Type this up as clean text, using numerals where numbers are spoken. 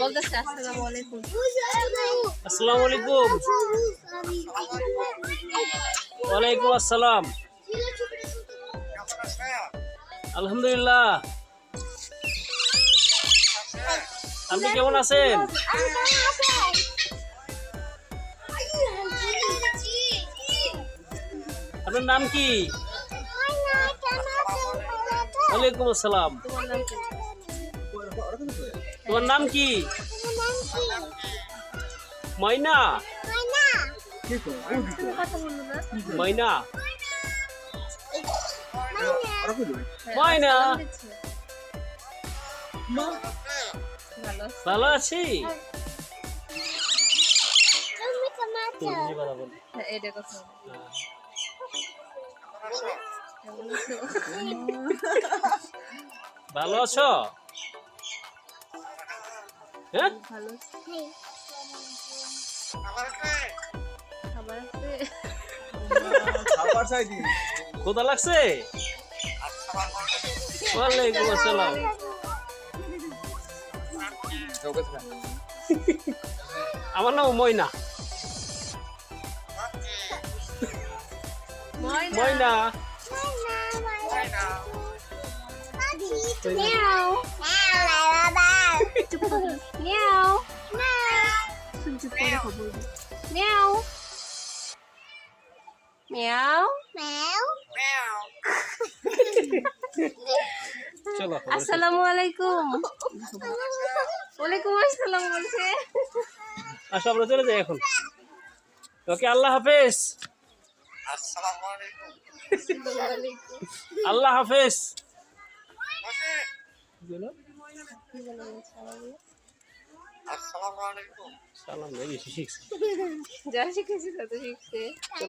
বলতেছে আসসালামু আলাইকুম। আসসালামু আলাইকুম। ওয়ালাইকুম আসসালাম। আলহামদুলিল্লাহ। আপনি কেমন আছেন? আপনার নাম কি? ওয়ালাইকুম আসসালাম। তোমার নাম কি? ময়না। ময়না। ময়না। ভালো আছি। ভালো আছো? হ্যাঁ, ক্ষুধা লাগছে? ওয়ালাইকুম আসসালাম। আমার নাম ময়না। ময়না। চলো আসসালামু আলাইকুম। ওয়ালাইকুম আসসালাম বলছে। আসো আমরা চলে যাই এখন। ওকে, আল্লাহ হাফেজ। আল্লাহ হাফেজ। সালাম শিখছে। যা শিখেছি তত শিখছে।